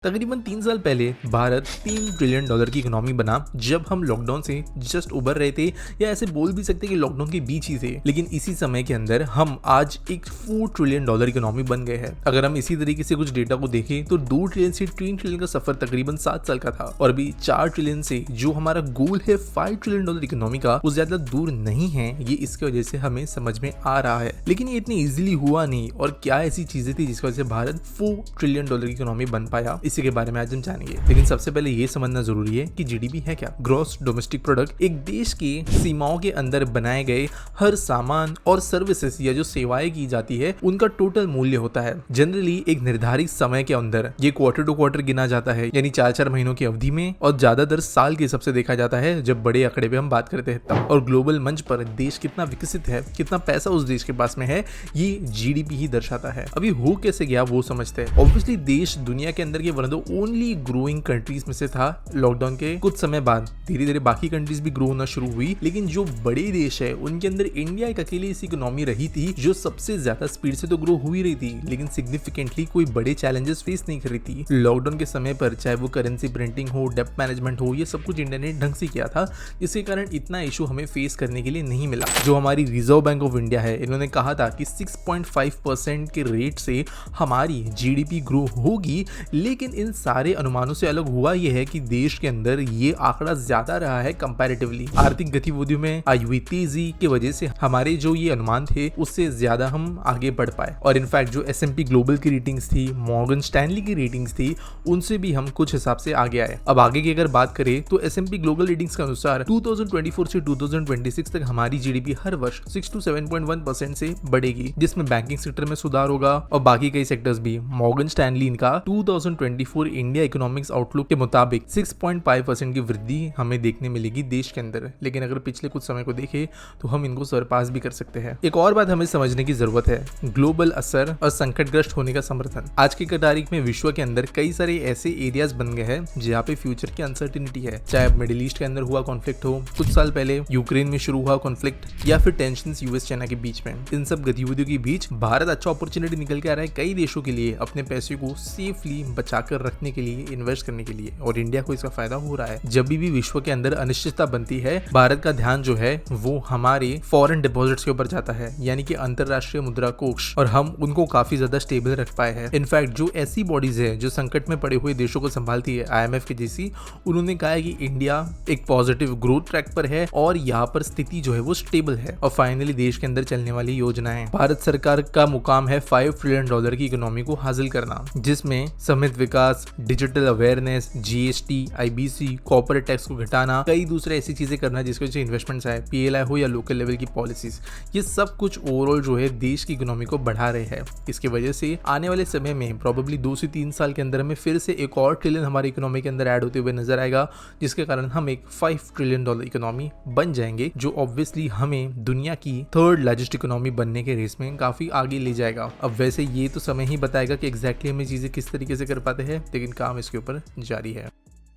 तकरीबन 3 साल पहले भारत $3 ट्रिलियन की इकोनॉमी बना जब हम लॉकडाउन से जस्ट उबर रहे थे, या ऐसे बोल भी सकते कि लॉकडाउन के बीच ही थे। लेकिन इसी समय के अंदर हम आज एक $4 ट्रिलियन इकोनॉमी बन गए हैं। अगर हम इसी तरीके से कुछ डेटा को देखें तो 2 ट्रिलियन से 3 ट्रिलियन का सफर तकरीबन 7 साल का था, और अभी 4 ट्रिलियन से जो हमारा गोल है $5 ट्रिलियन इकोनॉमी का, वो ज्यादा दूर नहीं है। ये इसकी वजह से हमें समझ में आ रहा है, लेकिन ये इतनी इजिली हुआ नहीं। और क्या ऐसी चीजें थी जिसकी वजह से भारत $4 ट्रिलियन की इकोनॉमी बन पाया, इसी के बारे में आज हम जानेंगे। लेकिन सबसे पहले ये समझना जरूरी है कि जीडीपी है क्या। ग्रॉस डोमेस्टिक प्रोडक्ट एक देश की सीमाओं के अंदर बनाए गए हर सामान और सर्विसेज या जो सेवाएं की जाती है उनका टोटल मूल्य होता है। जनरली एक निर्धारित समय के अंदर ये क्वार्टर टू क्वार्टर गिना जाता है, यानी 4-4 महीनों की अवधि में, और ज्यादातर साल के हिसाब से देखा जाता है जब बड़े आंकड़े पे हम बात करते हैं तब। और ग्लोबल मंच पर देश कितना विकसित है, कितना पैसा उस देश के पास में है, ये जीडीपी ही दर्शाता है। अभी हो कैसे गया वो समझते हैं। ऑब्वियसली देश दुनिया के अंदर के one of the only growing countries में से था। लॉकडाउन के कुछ समय बाद धीरे धीरे बाकी कंट्रीज भी ग्रो होना शुरू हुई, लेकिन जो बड़े देश है उनके अंदर इंडिया एक अकेली ऐसी इकोनॉमी रही थी जो सबसे ज्यादा स्पीड से तो ग्रो हो ही रही थी, लेकिन सिग्निफिकेंटली कोई बड़े चैलेंजेस फेस नहीं कर रही थी। लॉकडाउन के समय पर चाहे वो करेंसी प्रिंटिंग हो, डेब्ट मैनेजमेंट हो, ये सब कुछ इंडिया ने ढंग से किया था, जिसके कारण इतना इशू हमें फेस करने के लिए नहीं मिला। जो हमारी रिजर्व बैंक ऑफ इंडिया है, इन्होंने कहा था कि 6.5% के रेट से हमारी जीडीपी ग्रो होगी, लेकिन इन सारे अनुमानों से अलग हुआ यह है कि देश के अंदर ये आंकड़ा ज्यादा रहा है कंपैरेटिवली। आर्थिक गतिविधियों में आई हुई तेजी की वजह से हमारे जो ये अनुमान थे उससे ज्यादा हम आगे बढ़ पाए। और इनफैक्ट जो S&P ग्लोबल की रेटिंग्स थी, मॉर्गन स्टैनली की रेटिंग्स थी, उनसे भी हम कुछ हिसाब से आगे आए। अब आगे की अगर बात करें तो S&P ग्लोबल रेटिंग्स के अनुसार 2024 से 2026 तक हमारी जीडीपी हर वर्ष 6 to 7.1% से बढ़ेगी, जिसमें बैंकिंग सेक्टर में सुधार होगा और बाकी कई सेक्टर्स भी। मॉर्गन स्टैनली इनका 2024 इंडिया इकोनॉमिक्स आउटलुक के मुताबिक 6.5% की वृद्धि हमें देखने मिलेगी देश के अंदर। लेकिन अगर पिछले कुछ समय को देखें तो हम इनको सरपास भी कर सकते हैं। एक और बात हमें समझने की जरूरत है, ग्लोबल असर और संकटग्रस्त होने का समर्थन। आज की तारीख में विश्व के अंदर कई सारे ऐसे एरियाज बन गए हैं जहाँ पे फ्यूचर की अनसर्टिनिटी है। चाहे मिडिल ईस्ट के अंदर हुआ कॉन्फ्लिक्ट हो, कुछ साल पहले यूक्रेन में शुरू हुआ कॉन्फ्लिक्ट, या फिर टेंशन यूएस चाइना के बीच में। इन सब गतिविधियों के बीच भारत अच्छा अपॉर्चुनिटी निकल के आ रहा है कई देशों के लिए अपने पैसे को सेफली बचाकर रखने के लिए, इन्वेस्ट करने के लिए, और इंडिया को इसका फायदा हो रहा है। जब भी विश्व के अंदर अनिश्चितता बनती है, भारत का ध्यान जो है वो हमारे फॉरेन डिपॉजिट्स के ऊपर जाता है, यानी कि अंतरराष्ट्रीय मुद्रा कोष, और हम उनको काफी ज्यादा स्टेबल रख पाए हैं। इनफैक्ट जो ऐसी बॉडीज है जो संकट में पड़े हुए देशों को संभालती है, IMF के जैसी, उन्होंने कहा है कि इंडिया एक पॉजिटिव ग्रोथ ट्रैक पर है और यहाँ पर स्थिति जो है वो स्टेबल है। और फाइनली देश के अंदर चलने वाली योजनाएं, भारत सरकार का मुकाम है $5 ट्रिलियन की इकोनॉमी को हासिल करना, जिसमें समृद्ध विकास, digital awareness, GST, IBC, corporate tax को घटाना, कई दूसरे ऐसी चीजें करना जिसकी वजह से इन्वेस्टमेंट्स आए, PLI हो या लोकल लेवल की पॉलिसीज, ये सब कुछ ओवरऑल जो है देश की इकोनॉमी को बढ़ा रहे हैं। इसकी वजह से आने वाले समय में प्रोबेबली 2 से 3 साल के अंदर हमें फिर से एक और ट्रिलियन हमारी इकोनॉमी के अंदर ऐड होते हुए नजर आएगा, जिसके कारण हम एक $5 ट्रिलियन इकोनॉमी बन जाएंगे, जो ऑब्वियसली हमें दुनिया की 3rd लार्जेस्ट इकोनॉमी बनने के रेस में काफी आगे ले जाएगा। अब वैसे ये तो समय ही बताएगा कि एग्जैक्टली हमें चीजें किस तरीके से कर पाते हैं, लेकिन काम इसके ऊपर जारी है।